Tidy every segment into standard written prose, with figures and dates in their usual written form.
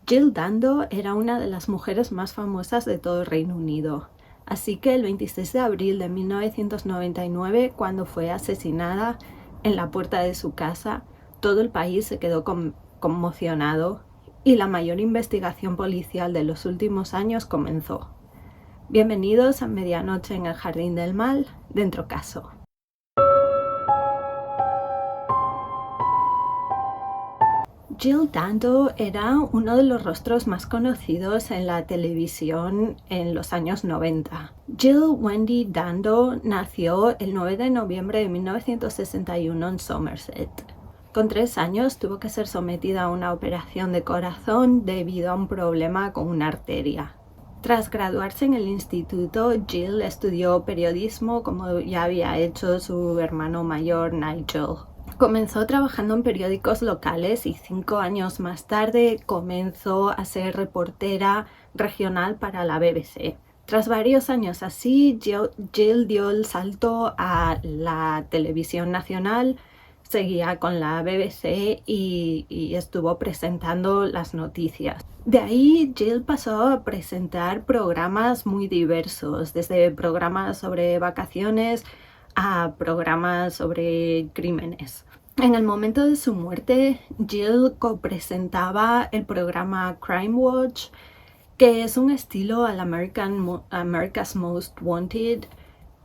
Jill Dando era una de las mujeres más famosas de todo el Reino Unido, así que el 26 de abril de 1999, cuando fue asesinada en la puerta de su casa, todo el país se quedó conmocionado y la mayor investigación policial de los últimos años comenzó. Bienvenidos a Medianoche en el Jardín del Mal, Dentro Caso. Jill Dando era uno de los rostros más conocidos en la televisión en los años 90. Jill Wendy Dando nació el 9 de noviembre de 1961 en Somerset. Con 3 años tuvo que ser sometida a una operación de corazón debido a un problema con una arteria. Tras graduarse en el instituto, Jill estudió periodismo como ya había hecho su hermano mayor Nigel. Comenzó trabajando en periódicos locales y 5 años más tarde comenzó a ser reportera regional para la BBC. Tras varios años así, Jill dio el salto a la televisión nacional, seguía con la BBC y estuvo presentando las noticias. De ahí Jill pasó a presentar programas muy diversos, desde programas sobre vacaciones a programas sobre crímenes. En el momento de su muerte, Jill copresentaba el programa Crime Watch, que es un estilo al America's Most Wanted.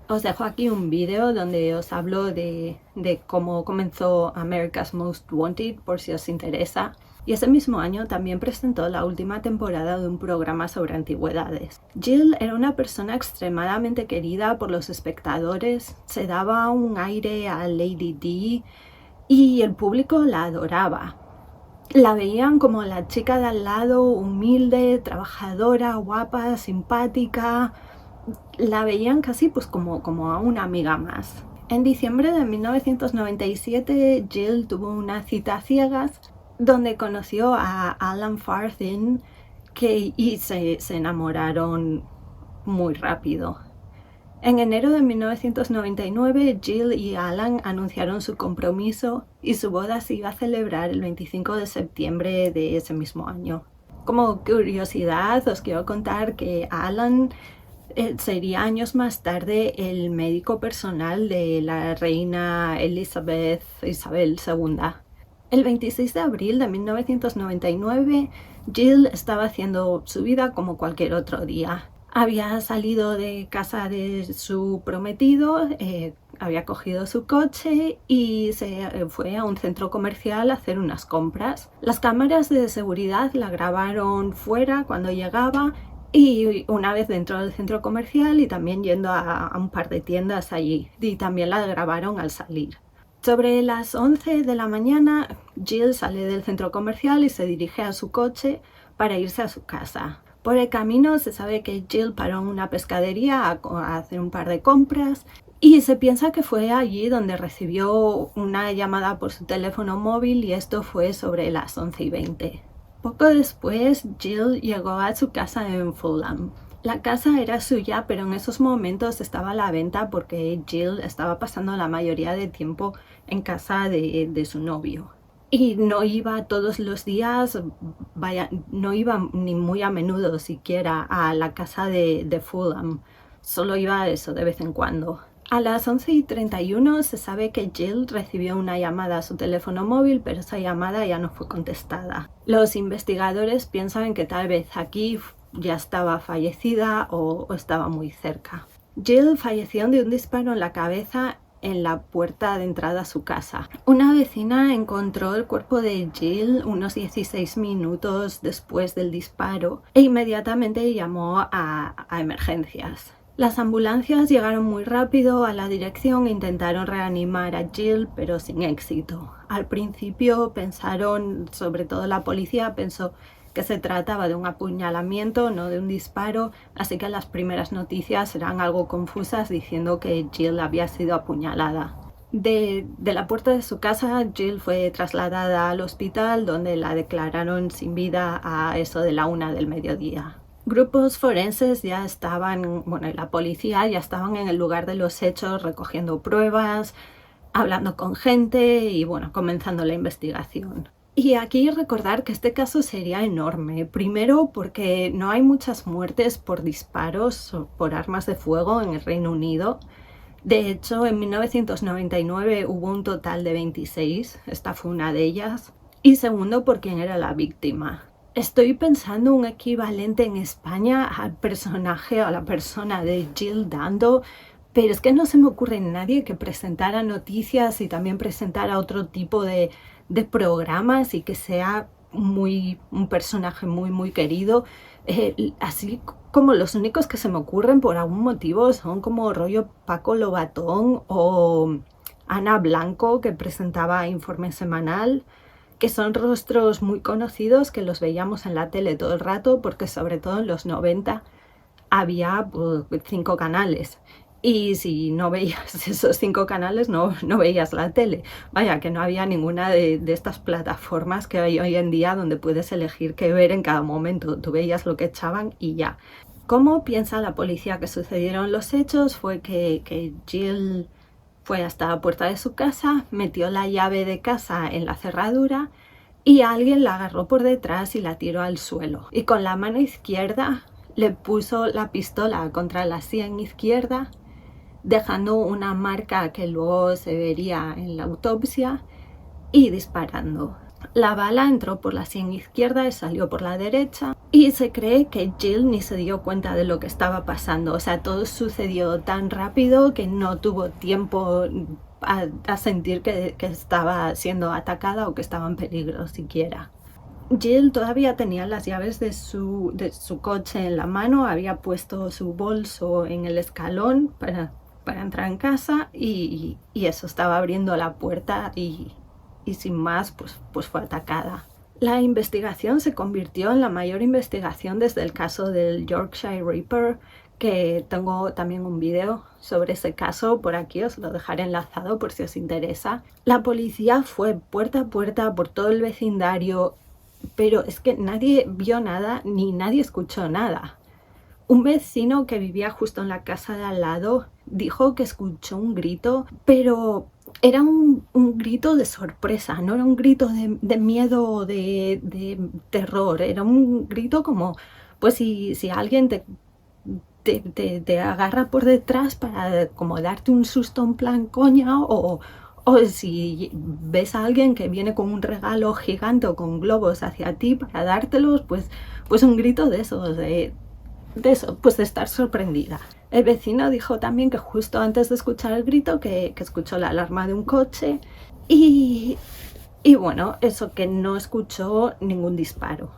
Os dejo aquí un vídeo donde os hablo de cómo comenzó America's Most Wanted, por si os interesa. Y ese mismo año también presentó la última temporada de un programa sobre antigüedades. Jill era una persona extremadamente querida por los espectadores, se daba un aire a Lady Di y el público la adoraba. La veían como la chica de al lado, humilde, trabajadora, guapa, simpática. La veían casi pues como a una amiga más. En diciembre de 1997, Jill tuvo una cita a ciegas donde conoció a Alan Farthing y se enamoraron muy rápido. En enero de 1999, Jill y Alan anunciaron su compromiso y su boda se iba a celebrar el 25 de septiembre de ese mismo año. Como curiosidad, os quiero contar que Alan sería años más tarde el médico personal de la reina Isabel II. El 26 de abril de 1999, Jill estaba haciendo su vida como cualquier otro día. Había salido de casa de su prometido, había cogido su coche y se fue a un centro comercial a hacer unas compras. Las cámaras de seguridad la grabaron fuera cuando llegaba y una vez dentro del centro comercial y también yendo a un par de tiendas allí, y también la grabaron al salir. Sobre las 11 de la mañana, Jill sale del centro comercial y se dirige a su coche para irse a su casa. Por el camino se sabe que Jill paró en una pescadería a hacer un par de compras y se piensa que fue allí donde recibió una llamada por su teléfono móvil y esto fue sobre las 11:20. Poco después, Jill llegó a su casa en Fulham. La casa era suya, pero en esos momentos estaba a la venta porque Jill estaba pasando la mayoría del tiempo en casa de su novio. Y no iba todos los días, no iba ni muy a menudo siquiera a la casa de Fulham. Solo iba eso de vez en cuando. A las 11:31 se sabe que Jill recibió una llamada a su teléfono móvil, pero esa llamada ya no fue contestada. Los investigadores piensan que tal vez aquí ya estaba fallecida o estaba muy cerca. Jill falleció de un disparo en la cabeza en la puerta de entrada a su casa. Una vecina encontró el cuerpo de Jill unos 16 minutos después del disparo e inmediatamente llamó a emergencias. Las ambulancias llegaron muy rápido a la dirección e intentaron reanimar a Jill, pero sin éxito. Al principio pensaron, sobre todo la policía, pensó que se trataba de un apuñalamiento, no de un disparo, así que las primeras noticias eran algo confusas diciendo que Jill había sido apuñalada. De la puerta de su casa, Jill fue trasladada al hospital donde la declararon sin vida a eso de la 1 del mediodía. Grupos forenses ya estaban, y la policía ya estaban en el lugar de los hechos recogiendo pruebas, hablando con gente y comenzando la investigación. Y aquí recordar que este caso sería enorme. Primero porque no hay muchas muertes por disparos o por armas de fuego en el Reino Unido. De hecho, en 1999 hubo un total de 26. Esta fue una de ellas. Y segundo, por quién era la víctima. Estoy pensando un equivalente en España al personaje o a la persona de Jill Dando, pero es que no se me ocurre nadie que presentara noticias y también presentara otro tipo de programas y que sea un personaje muy querido. Así como los únicos que se me ocurren por algún motivo son como rollo Paco Lobatón o Ana Blanco, que presentaba Informe Semanal, que son rostros muy conocidos que los veíamos en la tele todo el rato, porque sobre todo en los 90 había 5 canales. Y si no veías esos 5 canales, no veías la tele. Vaya, que no había ninguna de estas plataformas que hay hoy en día donde puedes elegir qué ver en cada momento. Tú veías lo que echaban y ya. ¿Cómo piensa la policía que sucedieron los hechos? Fue que Jill fue hasta la puerta de su casa, metió la llave de casa en la cerradura y alguien la agarró por detrás y la tiró al suelo. Y con la mano izquierda le puso la pistola contra la sien izquierda, dejando una marca que luego se vería en la autopsia, y disparando. La bala entró por la sien izquierda y salió por la derecha, y se cree que Jill ni se dio cuenta de lo que estaba pasando. O sea, todo sucedió tan rápido que no tuvo tiempo a sentir que estaba siendo atacada o que estaba en peligro siquiera. Jill todavía tenía las llaves de su coche en la mano, había puesto su bolso en el escalón para entrar en casa y eso, estaba abriendo la puerta y sin más pues fue atacada. La investigación se convirtió en la mayor investigación desde el caso del Yorkshire Ripper, que tengo también un vídeo sobre ese caso, por aquí os lo dejaré enlazado por si os interesa. La policía fue puerta a puerta por todo el vecindario, pero es que nadie vio nada ni nadie escuchó nada. Un vecino que vivía justo en la casa de al lado dijo que escuchó un grito, pero era un grito de sorpresa, no era un grito de miedo o de terror, era un grito como, pues si alguien te agarra por detrás para como darte un susto en plan coña, o si ves a alguien que viene con un regalo gigante o con globos hacia ti para dártelos, pues un grito de esos, de eso, pues de estar sorprendida. El vecino dijo también que justo antes de escuchar el grito que escuchó la alarma de un coche y bueno, eso, que no escuchó ningún disparo.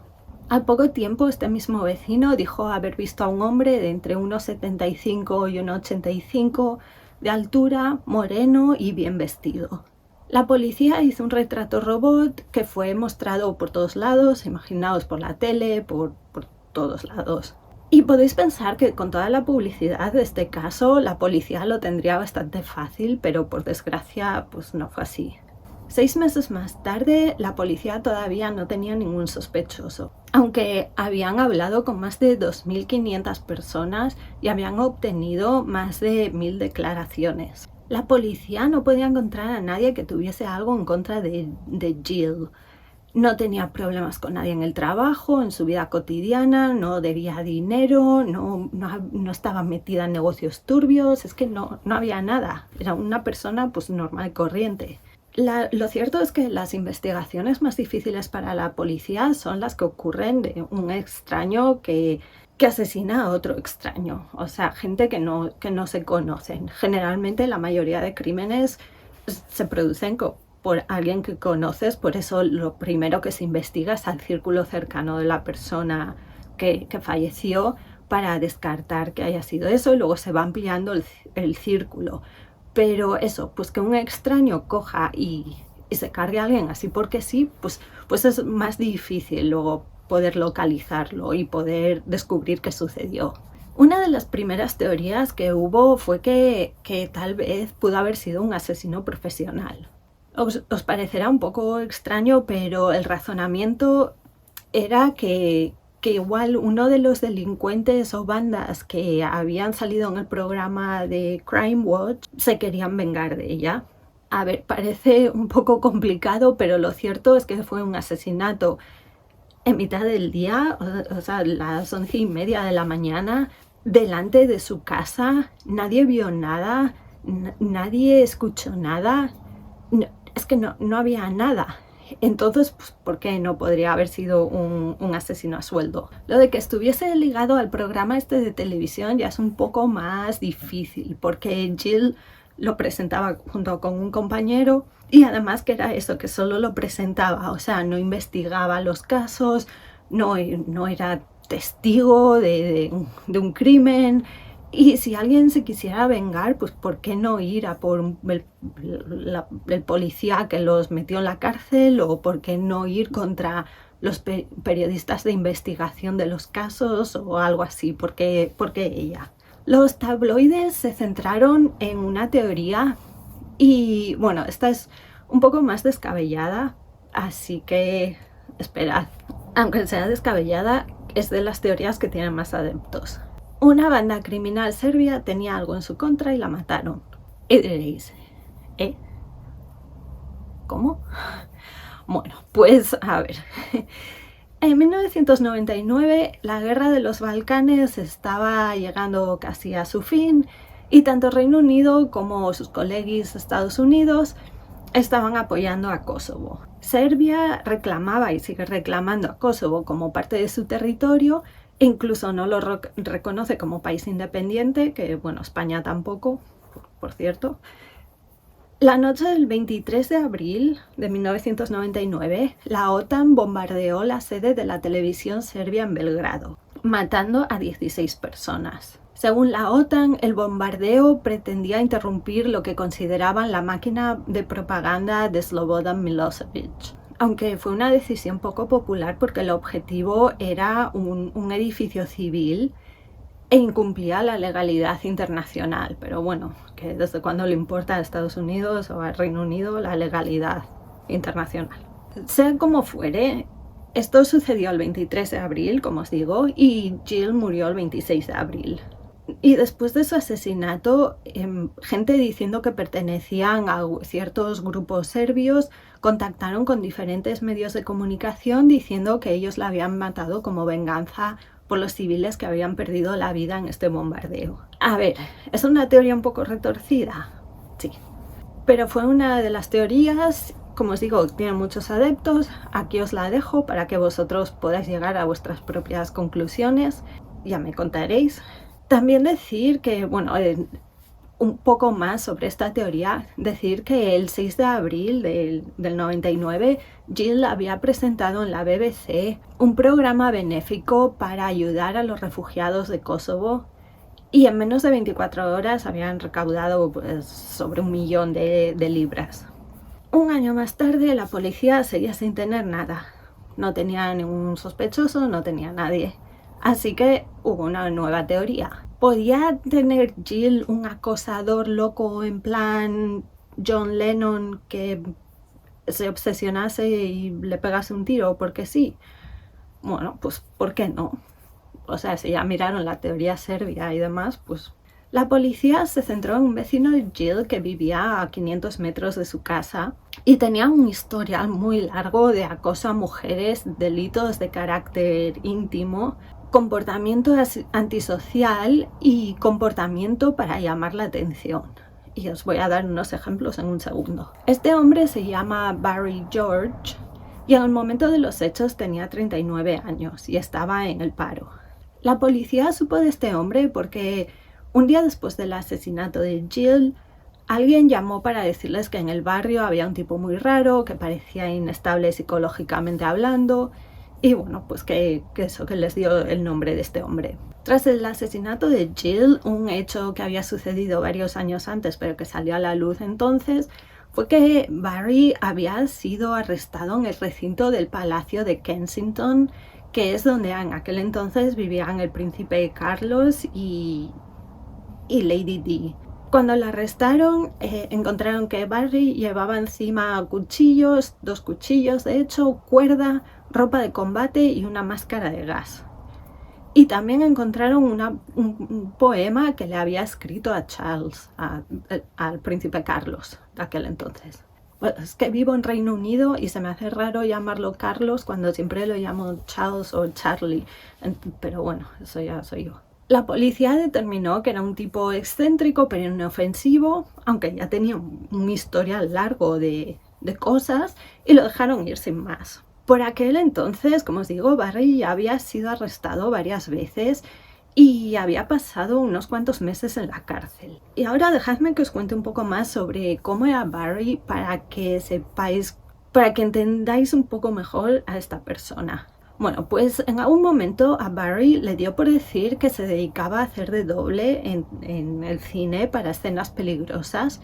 Al poco tiempo este mismo vecino dijo haber visto a un hombre de entre 1,75 y 1,85 de altura, moreno y bien vestido. La policía hizo un retrato robot que fue mostrado por todos lados, imaginaos, por la tele, por todos lados. Y podéis pensar que con toda la publicidad de este caso, la policía lo tendría bastante fácil, pero por desgracia pues no fue así. 6 meses más tarde, la policía todavía no tenía ningún sospechoso, aunque habían hablado con más de 2.500 personas y habían obtenido más de 1.000 declaraciones. La policía no podía encontrar a nadie que tuviese algo en contra de Jill. No tenía problemas con nadie en el trabajo, en su vida cotidiana, no debía dinero, no estaba metida en negocios turbios, es que no había nada. Era una persona pues normal y corriente. Lo cierto es que las investigaciones más difíciles para la policía son las que ocurren de un extraño que asesina a otro extraño. O sea, gente que no se conocen. Generalmente la mayoría de crímenes se producen por alguien que conoces, por eso lo primero que se investiga es al círculo cercano de la persona que falleció, para descartar que haya sido eso, y luego se va ampliando el círculo. Pero eso, pues que un extraño coja y se cargue a alguien así porque sí, pues es más difícil luego poder localizarlo y poder descubrir qué sucedió. Una de las primeras teorías que hubo fue que tal vez pudo haber sido un asesino profesional. Os parecerá un poco extraño, pero el razonamiento era que igual uno de los delincuentes o bandas que habían salido en el programa de Crime Watch se querían vengar de ella. A ver, parece un poco complicado, pero lo cierto es que fue un asesinato en mitad del día, o sea, las 11:30 de la mañana, delante de su casa. Nadie vio nada, nadie escuchó nada. Es que no había nada. Entonces, pues, ¿por qué no podría haber sido un asesino a sueldo? Lo de que estuviese ligado al programa este de televisión ya es un poco más difícil, porque Jill lo presentaba junto con un compañero y además que era eso, que solo lo presentaba, o sea, no investigaba los casos, no era testigo de un crimen. Y si alguien se quisiera vengar, pues ¿por qué no ir a por el policía que los metió en la cárcel? ¿O por qué no ir contra los periodistas de investigación de los casos o algo así? ¿Por qué ella? Los tabloides se centraron en una teoría y bueno, esta es un poco más descabellada, así que esperad. Aunque sea descabellada, es de las teorías que tienen más adeptos. Una banda criminal serbia tenía algo en su contra y la mataron. Y diréis, ¿cómo? Bueno, pues a ver. En 1999 la guerra de los Balcanes estaba llegando casi a su fin y tanto Reino Unido como sus coleguis Estados Unidos estaban apoyando a Kosovo. Serbia reclamaba y sigue reclamando a Kosovo como parte de su territorio e incluso no lo reconoce como país independiente, que bueno, España tampoco, por cierto. La noche del 23 de abril de 1999, la OTAN bombardeó la sede de la televisión serbia en Belgrado, matando a 16 personas. Según la OTAN, el bombardeo pretendía interrumpir lo que consideraban la máquina de propaganda de Slobodan Milosevic, aunque fue una decisión poco popular porque el objetivo era un edificio civil e incumplía la legalidad internacional. Pero bueno, que desde cuándo le importa a Estados Unidos o al Reino Unido la legalidad internacional. Sea como fuere, esto sucedió el 23 de abril, como os digo, y Jill murió el 26 de abril. Y después de su asesinato, gente diciendo que pertenecían a ciertos grupos serbios contactaron con diferentes medios de comunicación diciendo que ellos la habían matado como venganza por los civiles que habían perdido la vida en este bombardeo. A ver, ¿es una teoría un poco retorcida? Sí. Pero fue una de las teorías, como os digo, tiene muchos adeptos. Aquí os la dejo para que vosotros podáis llegar a vuestras propias conclusiones. Ya me contaréis. También decir que, bueno, un poco más sobre esta teoría, decir que el 6 de abril del 99, Jill había presentado en la BBC un programa benéfico para ayudar a los refugiados de Kosovo y en menos de 24 horas habían recaudado pues, sobre 1 millón de libras. Un año más tarde la policía seguía sin tener nada. No tenía ningún sospechoso, no tenía nadie. Así que hubo una nueva teoría. ¿Podía tener Jill un acosador loco en plan John Lennon que se obsesionase y le pegase un tiro porque sí? Bueno, pues ¿por qué no? O sea, si ya miraron la teoría serbia y demás, pues... La policía se centró en un vecino de Jill que vivía a 500 metros de su casa y tenía un historial muy largo de acoso a mujeres, delitos de carácter íntimo, comportamiento antisocial y comportamiento para llamar la atención. Y os voy a dar unos ejemplos en un segundo. Este hombre se llama Barry George y en el momento de los hechos tenía 39 años y estaba en el paro. La policía supo de este hombre porque un día después del asesinato de Jill, alguien llamó para decirles que en el barrio había un tipo muy raro, que parecía inestable psicológicamente hablando, y bueno, pues que les dio el nombre de este hombre. Tras el asesinato de Jill, un hecho que había sucedido varios años antes, pero que salió a la luz entonces, fue que Barry había sido arrestado en el recinto del Palacio de Kensington, que es donde en aquel entonces vivían el príncipe Carlos y Lady Di. Cuando la arrestaron, encontraron que Barry llevaba encima cuchillos, 2 cuchillos de hecho, cuerda, ropa de combate y una máscara de gas. Y también encontraron un poema que le había escrito a Charles, al príncipe Carlos de aquel entonces. Bueno, es que vivo en Reino Unido y se me hace raro llamarlo Carlos cuando siempre lo llamo Charles o Charlie, pero bueno, eso ya soy yo. La policía determinó que era un tipo excéntrico pero inofensivo, aunque ya tenía un historial largo de cosas, y lo dejaron ir sin más. Por aquel entonces, como os digo, Barry ya había sido arrestado varias veces y había pasado unos cuantos meses en la cárcel. Y ahora dejadme que os cuente un poco más sobre cómo era Barry para que sepáis, para que entendáis un poco mejor a esta persona. Bueno, pues en algún momento a Barry le dio por decir que se dedicaba a hacer de doble en el cine para escenas peligrosas.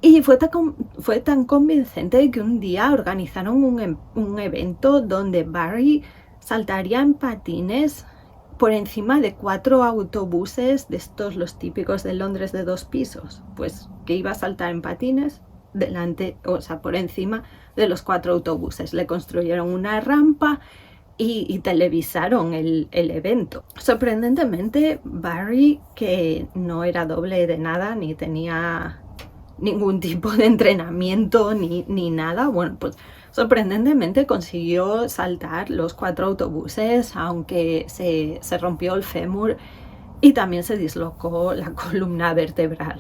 Y fue tan convincente que un día organizaron un evento donde Barry saltaría en patines por encima de 4 autobuses, de estos los típicos de Londres de 2 pisos, pues que iba a saltar en patines delante, o sea, por encima de los 4 autobuses. Le construyeron una rampa y televisaron el evento. Sorprendentemente, Barry, que no era doble de nada, ni tenía ningún tipo de entrenamiento ni nada, bueno, pues sorprendentemente consiguió saltar los 4 autobuses, aunque se rompió el fémur y también se dislocó la columna vertebral.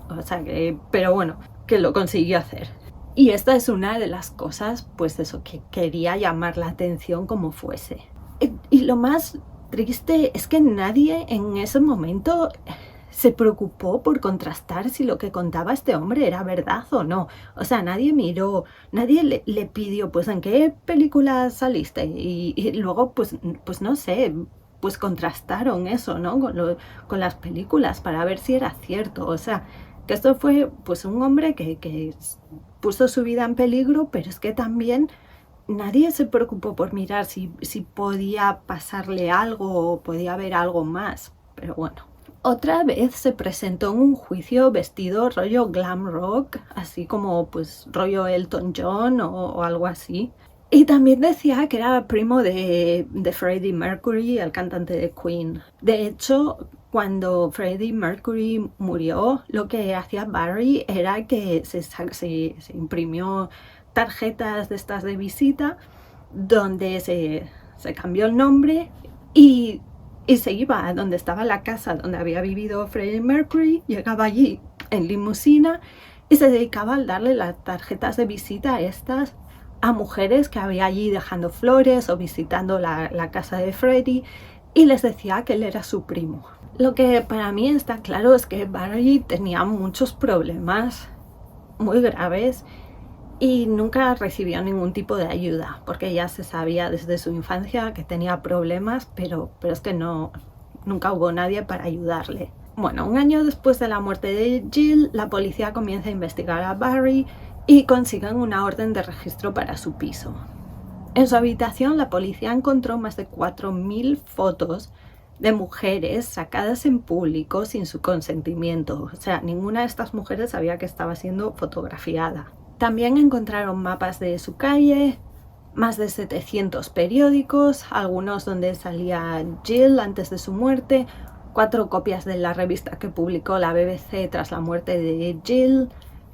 O sea que, pero bueno, que lo consiguió hacer. Y esta es una de las cosas, pues eso, que quería llamar la atención como fuese. Y lo más triste es que nadie en ese momento se preocupó por contrastar si lo que contaba este hombre era verdad o no. O sea, nadie miró, nadie le pidió, pues, ¿en qué película saliste? Y luego, pues no sé, pues contrastaron eso, ¿no? Con las películas para ver si era cierto. O sea, que esto fue, pues, un hombre que puso su vida en peligro, pero es que también nadie se preocupó por mirar si podía pasarle algo o podía haber algo más. Pero bueno. Otra vez se presentó en un juicio vestido rollo glam rock, así como pues rollo Elton John o algo así. Y también decía que era primo de Freddie Mercury, el cantante de Queen. De hecho, cuando Freddie Mercury murió, lo que hacía Barry era que se imprimió tarjetas de estas de visita donde se cambió el nombre y se iba a donde estaba la casa donde había vivido Freddie Mercury, llegaba allí en limusina y se dedicaba a darle las tarjetas de visita a estas a mujeres que había allí dejando flores o visitando la casa de Freddie, y les decía que él era su primo. Lo que para mí está claro es que Barry tenía muchos problemas muy graves y nunca recibió ningún tipo de ayuda, porque ya se sabía desde su infancia que tenía problemas, pero es que nunca hubo nadie para ayudarle. Bueno, un año después de la muerte de Jill, la policía comienza a investigar a Barry y consiguen una orden de registro para su piso. En su habitación, la policía encontró más de 4.000 fotos de mujeres sacadas en público sin su consentimiento. O sea, ninguna de estas mujeres sabía que estaba siendo fotografiada. También encontraron mapas de su calle, más de 700 periódicos, algunos donde salía Jill antes de su muerte, 4 copias de la revista que publicó la BBC tras la muerte de Jill,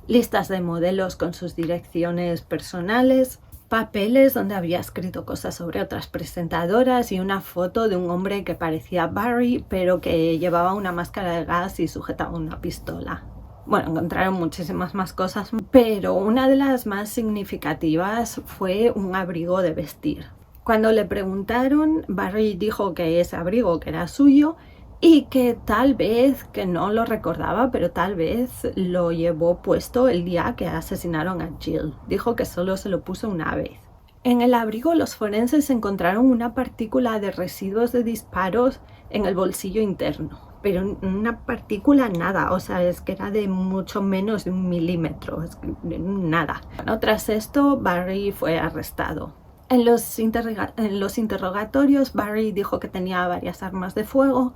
listas de modelos con sus direcciones personales, papeles donde había escrito cosas sobre otras presentadoras y una foto de un hombre que parecía Barry, pero que llevaba una máscara de gas y sujetaba una pistola. Bueno, encontraron muchísimas más cosas, pero una de las más significativas fue un abrigo de vestir. Cuando le preguntaron, Barry dijo que ese abrigo que era suyo y que tal vez, que no lo recordaba, pero tal vez lo llevó puesto el día que asesinaron a Jill. Dijo que solo se lo puso una vez. En el abrigo los forenses encontraron una partícula de residuos de disparos en el bolsillo interno, pero una partícula nada, o sea, es que era de mucho menos de 1 milímetro, es que nada. Bueno, tras esto, Barry fue arrestado. En los interrogatorios, Barry dijo que tenía varias armas de fuego,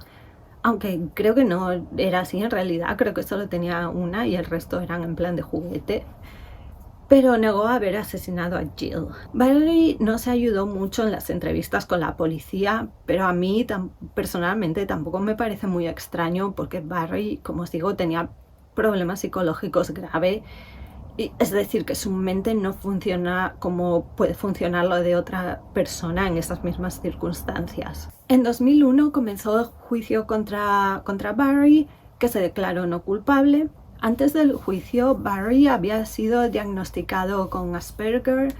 aunque creo que no era así en realidad, creo que solo tenía una y el resto eran en plan de juguete. pero negó haber asesinado a Jill. Barry no se ayudó mucho en las entrevistas con la policía, pero a mí personalmente tampoco me parece muy extraño porque Barry, como os digo, tenía problemas psicológicos graves. Es decir, que su mente no funciona como puede funcionar lo de otra persona en esas mismas circunstancias. En 2001 comenzó el juicio contra Barry, que se declaró no culpable. Antes del juicio, Barry había sido diagnosticado con Asperger,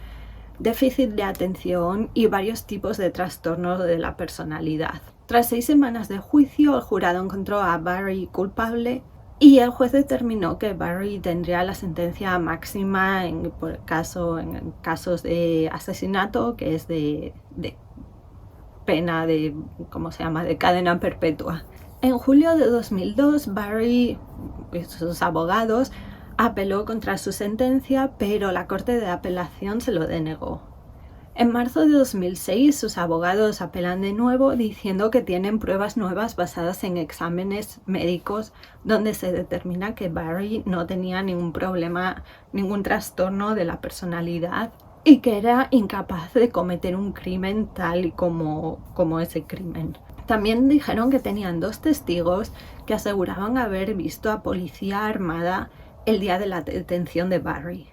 déficit de atención y varios tipos de trastornos de la personalidad. Tras 6 semanas de juicio, el jurado encontró a Barry culpable y el juez determinó que Barry tendría la sentencia máxima en casos de asesinato, que es de pena de, ¿cómo se llama?, de cadena perpetua. En julio de 2002, Barry y sus abogados apeló contra su sentencia, pero la Corte de Apelación se lo denegó. En marzo de 2006, sus abogados apelan de nuevo diciendo que tienen pruebas nuevas basadas en exámenes médicos donde se determina que Barry no tenía ningún problema, ningún trastorno de la personalidad y que era incapaz de cometer un crimen tal y como ese crimen. También dijeron que tenían 2 testigos que aseguraban haber visto a policía armada el día de la detención de Barry.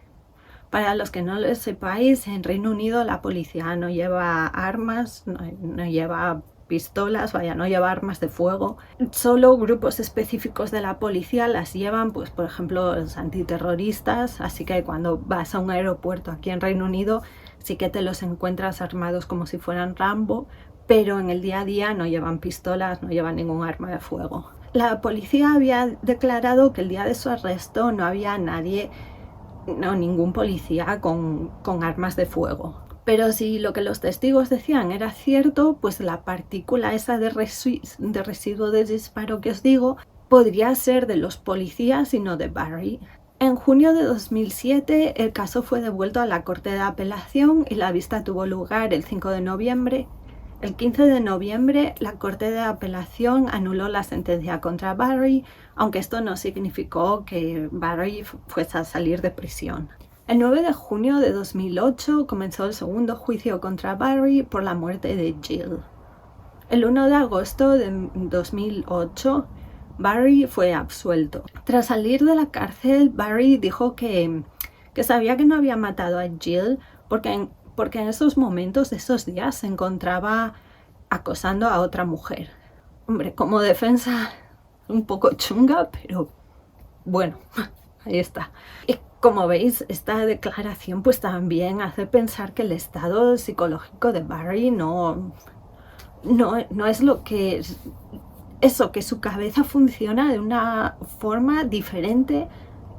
Para los que no lo sepáis, en Reino Unido la policía no lleva armas, no lleva pistolas, no lleva armas de fuego. Solo grupos específicos de la policía las llevan, pues por ejemplo los antiterroristas, así que cuando vas a un aeropuerto aquí en Reino Unido sí que te los encuentras armados como si fueran Rambo, pero en el día a día no llevan pistolas, no llevan ningún arma de fuego. La policía había declarado que el día de su arresto no había ningún policía con armas de fuego. Pero si lo que los testigos decían era cierto, pues la partícula esa de residuo de disparo que os digo podría ser de los policías y no de Barry. En junio de 2007 el caso fue devuelto a la Corte de Apelación y la vista tuvo lugar el 5 de noviembre. El 15 de noviembre la Corte de Apelación anuló la sentencia contra Barry, aunque esto no significó que Barry fuese a salir de prisión. El 9 de junio de 2008 comenzó el segundo juicio contra Barry por la muerte de Jill. El 1 de agosto de 2008 Barry fue absuelto. Tras salir de la cárcel, Barry dijo que sabía que no había matado a Jill porque en esos momentos, esos días, se encontraba acosando a otra mujer. Hombre, como defensa un poco chunga, pero bueno, ahí está. Y como veis, esta declaración pues también hace pensar que el estado psicológico de Barry no es lo que es eso, que su cabeza funciona de una forma diferente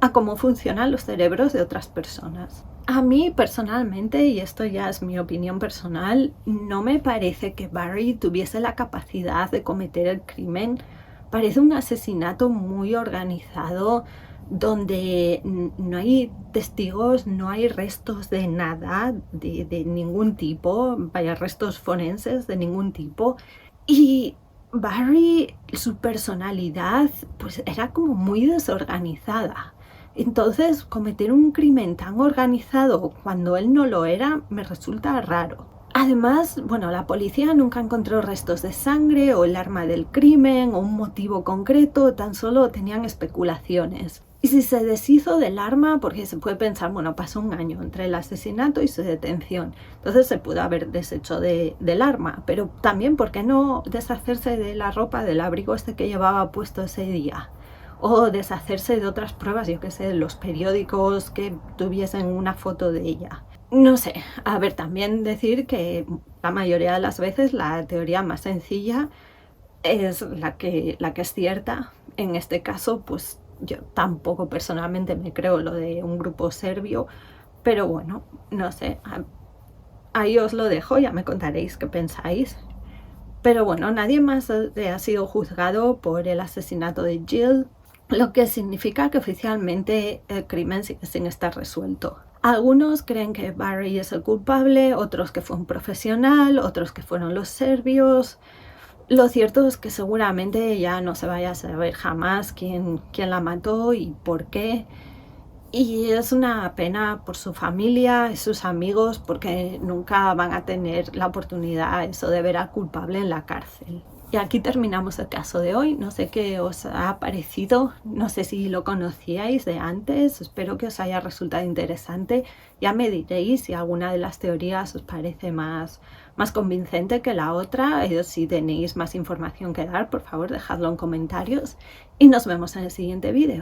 a cómo funcionan los cerebros de otras personas. A mí personalmente, y esto ya es mi opinión personal, no me parece que Barry tuviese la capacidad de cometer el crimen. Parece un asesinato muy organizado, donde no hay testigos, no hay restos de nada, de ningún tipo, restos forenses de ningún tipo. Y Barry, su personalidad, pues era como muy desorganizada. Entonces, cometer un crimen tan organizado cuando él no lo era, me resulta raro. Además, bueno, la policía nunca encontró restos de sangre o el arma del crimen o un motivo concreto, tan solo tenían especulaciones. Y si se deshizo del arma, porque se puede pensar, bueno, pasó un año entre el asesinato y su detención, entonces se pudo haber deshecho del arma, pero también, ¿por qué no deshacerse de la ropa, del abrigo este que llevaba puesto ese día? O deshacerse de otras pruebas, yo qué sé, de los periódicos que tuviesen una foto de ella. No sé, a ver, también decir que la mayoría de las veces la teoría más sencilla es la que es cierta. En este caso, pues yo tampoco personalmente me creo lo de un grupo serbio, pero bueno, no sé, ahí os lo dejo, ya me contaréis qué pensáis. Pero bueno, nadie más ha sido juzgado por el asesinato de Jill, lo que significa que oficialmente el crimen sigue sin estar resuelto. Algunos creen que Barry es el culpable, otros que fue un profesional, otros que fueron los serbios. Lo cierto es que seguramente ya no se vaya a saber jamás quién la mató y por qué. Y es una pena por su familia y sus amigos porque nunca van a tener la oportunidad eso de ver al culpable en la cárcel. Y aquí terminamos el caso de hoy. No sé qué os ha parecido, no sé si lo conocíais de antes, espero que os haya resultado interesante. Ya me diréis si alguna de las teorías os parece más convincente que la otra. Si tenéis más información que dar, por favor dejadlo en comentarios y nos vemos en el siguiente vídeo.